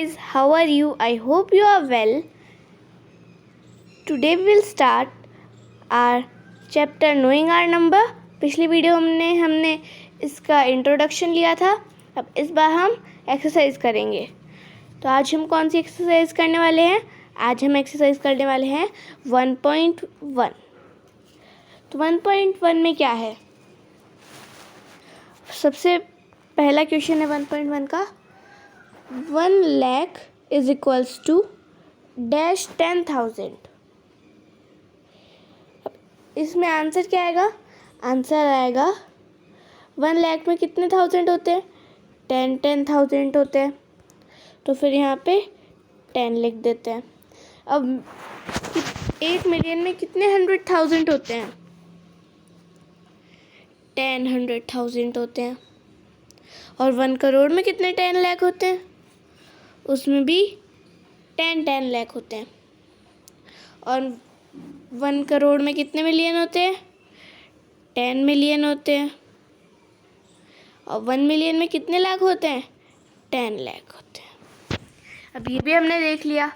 guys, how are you? I hope you are well. Today we will start our chapter knowing our number. पिछली video हमने इसका introduction लिया था. अब इस बार हम एक्सरसाइज करेंगे. तो आज हम कौन सी एक्सरसाइज करने वाले हैं? आज हम एक्सरसाइज करने वाले हैं 1.1. तो 1.1 में क्या है? सबसे पहला क्वेश्चन है 1.1 का. 1 lakh is equals to dash 10,000. अब इसमें आंसर क्या आएगा? आंसर आएगा 1 लाख में कितने थाउजेंड होते हैं? 10,000 होते हैं. तो फिर यहाँ पे 10 लिख देते हैं. अब 1 मिलियन में कितने 100,000 होते हैं? 10 100,000 होते हैं. और 1 करोड़ में कितने 10 लाख होते हैं? उसमें भी 10 लाख होते हैं. और 1 करोड़ में कितने मिलियन होते हैं? 10 मिलियन होते हैं. और 1 मिलियन में कितने लाख होते हैं? 10 लाख होते हैं. अब ये भी हमने देख लिया.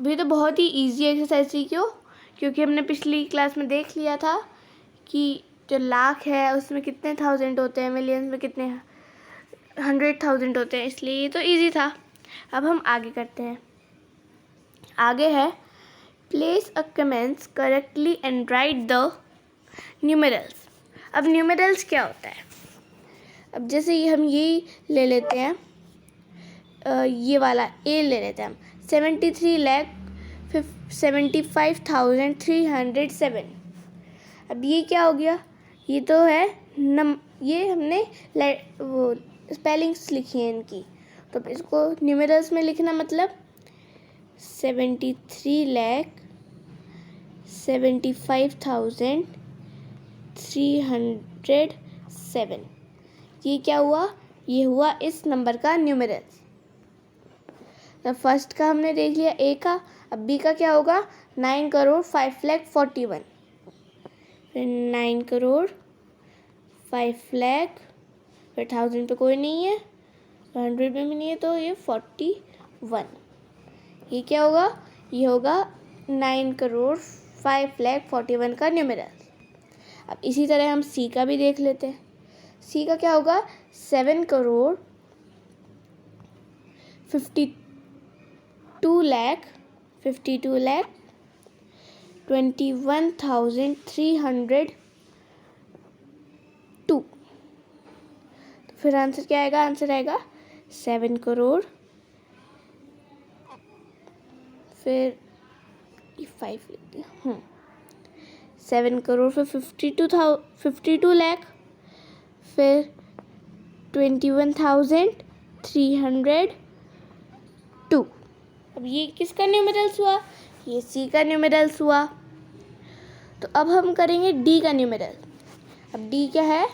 अभी तो बहुत ही इजी एक्सरसाइज थी. क्योंकि हमने पिछली क्लास में देख लिया था कि जो लाख है उसमें कितने थाउजेंड होते हैं, मिलियंस में कितने 100,000 होते हैं. इसलिए ये तो इजी था. अब हम आगे करते हैं. आगे है place a comments correctly and write the numerals. अब न्यूमेरल्स क्या होता है? अब जैसे हम ये ले लेते हैं, ये वाला ए ले लेते हैं हम. 73,75,307. अब ये क्या हो गया? ये तो है ये हमने वो स्पेलिंग्स लिखी हैं इनकी. तो इसको न्यूमेरल्स में लिखना मतलब 73,75,307. ये क्या हुआ? ये हुआ इस नंबर का न्यूमेरल्स. तो फर्स्ट का हमने देख लिया ए का. अब बी का क्या होगा? 9,05,41,000. फिर 9 करोड़ 5 लाख. फिर 1000 तो कोई नहीं है, 100 में भी नहीं है, तो ये 41. ये क्या होगा? ये होगा 9,05,41,000 का न्यूमेरल. अब इसी तरह हम सी का भी देख लेते हैं. सी का क्या होगा? 7,52,21,302. तो फिर आंसर क्या आएगा? आंसर आएगा 7 करोड़. फिर 5 लिख दिया. 7 करोड़ फिर 52 लाख. फिर 21,302. अब ये किसका न्यूमेरल्स हुआ? ये सी का न्यूमेरल्स हुआ. तो अब हम करेंगे डी का न्यूमेरल. अब डी क्या है?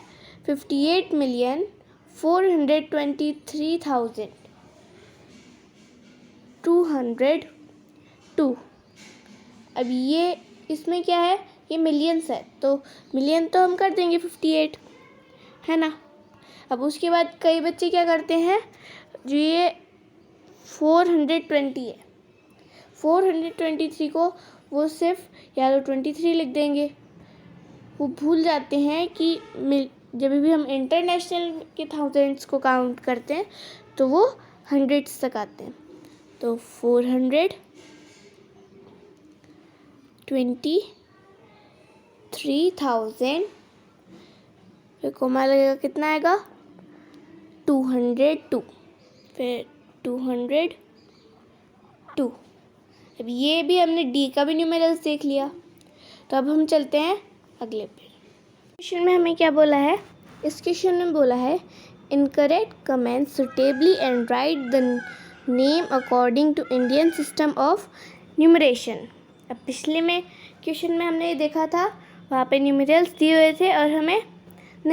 58,423,202. अब ये इसमें क्या है? ये मिलियंस है. तो मिलियन तो हम कर देंगे 58, है ना. अब उसके बाद कई बच्चे क्या करते हैं, जो ये 420 है, 423 को वो सिर्फ या तो 23 लिख देंगे. वो भूल जाते हैं कि जब भी हम इंटरनेशनल के थाउजेंड्स को काउंट करते हैं तो वो हंड्रेड्स तक आते हैं. तो 423,000. फिर कोमा लगेगा, कितना आएगा? 202. फिर 202. अब ये भी हमने डी का भी न्यूमेरल्स देख लिया. तो अब हम चलते हैं अगले पे. क्वेश्चन में हमें क्या बोला है? इस क्वेश्चन में बोला है incorrect comment suitably and write the name according to Indian system of numeration. अब पिछले में क्वेश्चन में हमने देखा था, वहाँ पे न्यूमेरल्स दिए हुए थे और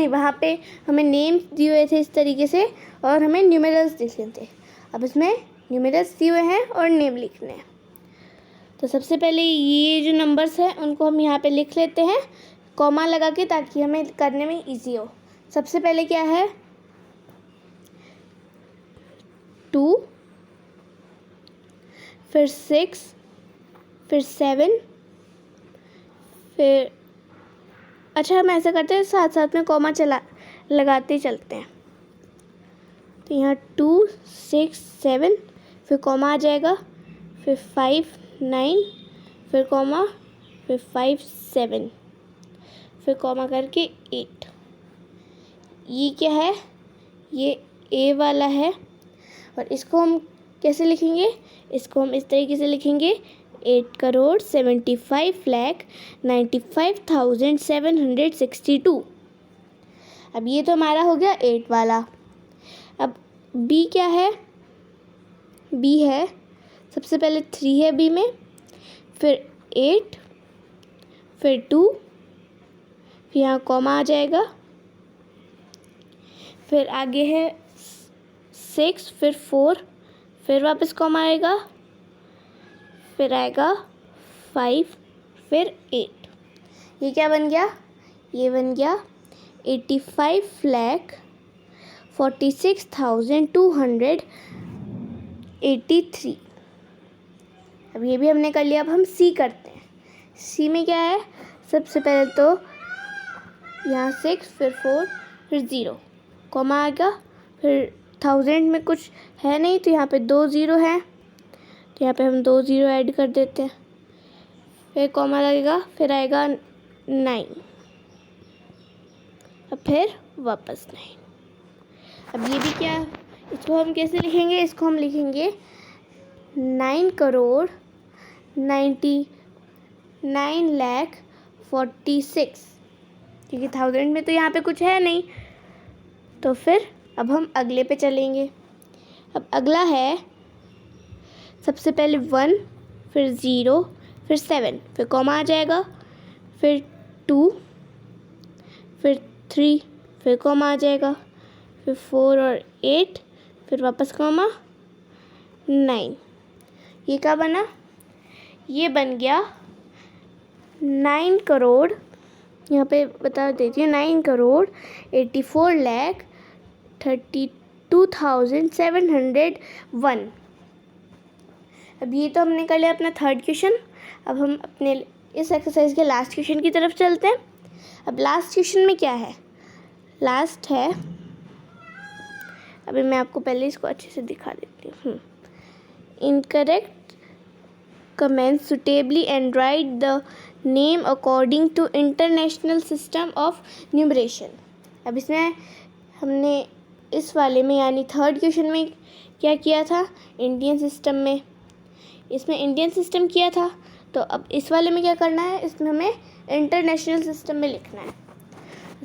वहाँ पे हमें नेम्स दिए हुए थे इस तरीके से, और हमें न्यूमेरल्स लिखने थे. अब इसमें न्यूमेरल्स दिए हुए हैं और नेम लिखने हैं. तो सबसे पहले ये जो नंबर्स हैं उनको हम यहाँ पे लिख लेते हैं कॉमा लगा के, ताकि हमें करने में इजी हो. सबसे पहले क्या है? 2 फिर 6, फिर 7, फिर अच्छा हम ऐसा करते हैं साथ साथ में कॉमा लगाते चलते हैं। तो यहाँ 2, 6, 7, फिर कॉमा आ जाएगा, फिर 5, 9, फिर कॉमा, फिर 5, 7, फिर कॉमा करके 8। ये क्या है? ये ए वाला है। और इसको हम कैसे लिखेंगे? इसको हम इस तरीके से लिखेंगे 8,75,95,762। अब ये तो हमारा हो गया 8 वाला। अब बी क्या है? बी है, सबसे पहले 3 है बी में, फिर 8, फिर 2, फिर यहाँ कॉमा आ जाएगा, फिर आगे है 6, फिर 4, फिर वापस कॉमा आएगा, फिर आएगा 5, फिर 8। ये क्या बन गया? ये बन गया 85,46,283। अब ये भी हमने कर लिया। अब हम सी करते हैं। सी में क्या है? सबसे पहले तो यहाँ 6, फिर 4, फिर 0, कॉमा आएगा, फिर 1000 में कुछ है नहीं तो यहाँ पे 2 0 हैं, तो यहाँ पे हम 2 0 ऐड कर देते हैं, फिर कॉमा लगेगा, फिर आएगा 9, अब फिर वापस 9। अब ये भी क्या, इसको हम कैसे लिखेंगे? इसको हम लिखेंगे 9,99,46,000, क्योंकि 1000 में तो यहाँ पे कुछ है नहीं। तो फिर अब हम अगले पे चलेंगे। अब अगला है सबसे पहले 1, फिर 0, फिर 7, फिर कॉमा आ जाएगा, फिर 2, फिर 3, फिर कॉमा आ जाएगा, फिर 4 और 8, फिर वापस कॉमा 9। ये क्या बना? ये बन गया 9 करोड़, यहाँ पे बता देती हूँ, 9,84,32,701। अब ये तो हमने कर लिया अपना थर्ड क्वेश्चन। अब हम अपने इस एक्सरसाइज के लास्ट क्वेश्चन की तरफ चलते हैं। अब लास्ट क्वेश्चन में क्या है? लास्ट है, अभी मैं आपको पहले इसको अच्छे से दिखा देती हूँ। Incorrect comment suitably and write the name according to international system of numeration। अब इसमें हमने इस वाले में यानी थर्ड क्वेश्चन में क्या किया था? इंडियन सिस्टम में, इसमें इंडियन सिस्टम किया था। तो अब इस वाले में क्या करना है? इसमें हमें इंटरनेशनल सिस्टम में लिखना है।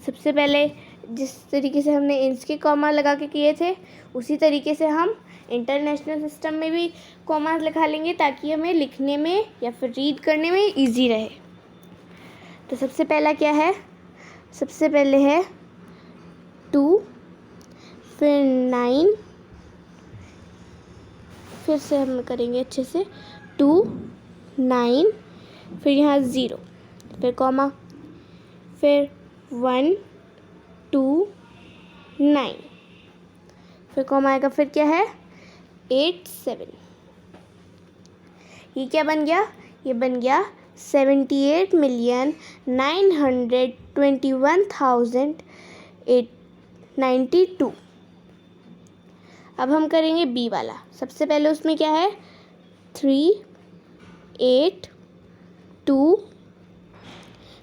सबसे पहले जिस तरीके से हमने इंच के कॉमा लगा के किए थे, उसी तरीके से हम इंटरनेशनल सिस्टम में भी कॉमा लिखा लेंगे, ताकि हमें लिखने में या फिर रीड करने में इजी रहे। तो सबसे पहला क्या है? सबसे पहले है 2, फिर 9, फिर से हम करेंगे अच्छे से 2, 9, फिर यहाँ 0, फिर कॉमा, फिर 1, 2, 9, फिर कॉमा आएगा, फिर क्या है? 8, 7। ये क्या बन गया? ये बन गया 78,921,892। अब हम करेंगे बी वाला। सबसे पहले उसमें क्या है? 3, 8, 2,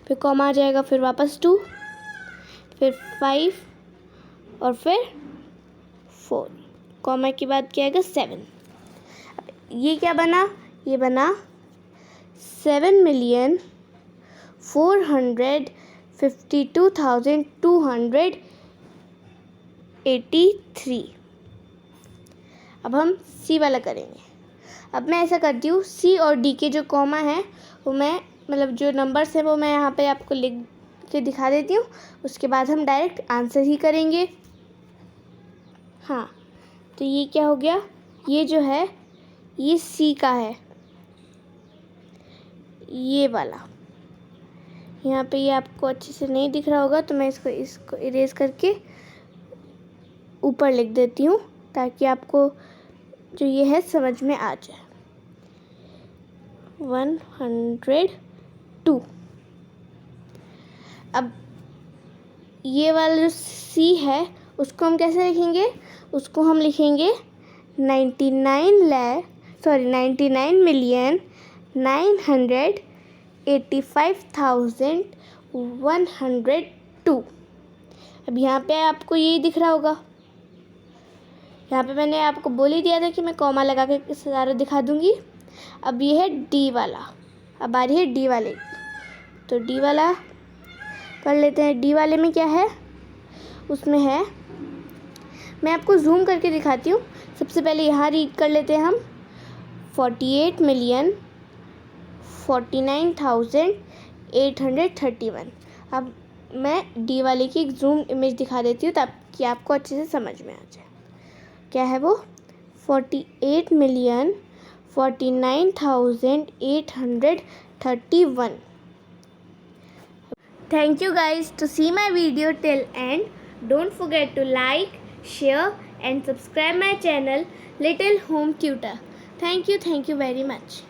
फिर कॉमा आ जाएगा, फिर वापस 2, फिर 5 और फिर 4, कॉमा के बाद क्या आएगा? 7। ये क्या बना? ये बना 7,452,283। अब हम सी वाला करेंगे। अब मैं ऐसा करती हूँ, सी और डी के जो कॉमा है वो मैं मतलब जो नंबर्स हैं वो मैं यहाँ पे आपको लिख के दिखा देती हूँ। उसके बाद हम डायरेक्ट आंसर ही करेंगे। हाँ, तो ये क्या हो गया? ये जो है ये सी का है, ये वाला। यहाँ पे ये आपको अच्छे से नहीं दिख रहा होगा, तो मैं इसको इरेज करके ऊपर लिख देती हूँ, ताकि आपको जो ये है समझ में आ जाए। 102। अब ये वाला जो C है उसको हम कैसे लिखेंगे? उसको हम लिखेंगे 99,985,102। अब यहाँ पे आपको यही दिख रहा होगा। यहाँ पे मैंने आपको बोल ही दिया था कि मैं कॉमा लगा के सारा दिखा दूँगी। अब ये है D वाला। अब आ रही है D वाले, तो D वाला कर लेते हैं। D वाले में क्या है? उसमें है, मैं आपको जूम करके दिखाती हूँ। सबसे पहले यहाँ रीड कर लेते हैं हम 48,49,831। अब मैं D वाले की एक जूम इमेज दिखा देती हूँ ताकि आपको अच्छे से समझ में आ जाए। क्या है वो? 48,49,831। Thank you guys to see my video till end. Don't forget to like, share and subscribe my channel Little Home Tutor. Thank you very much.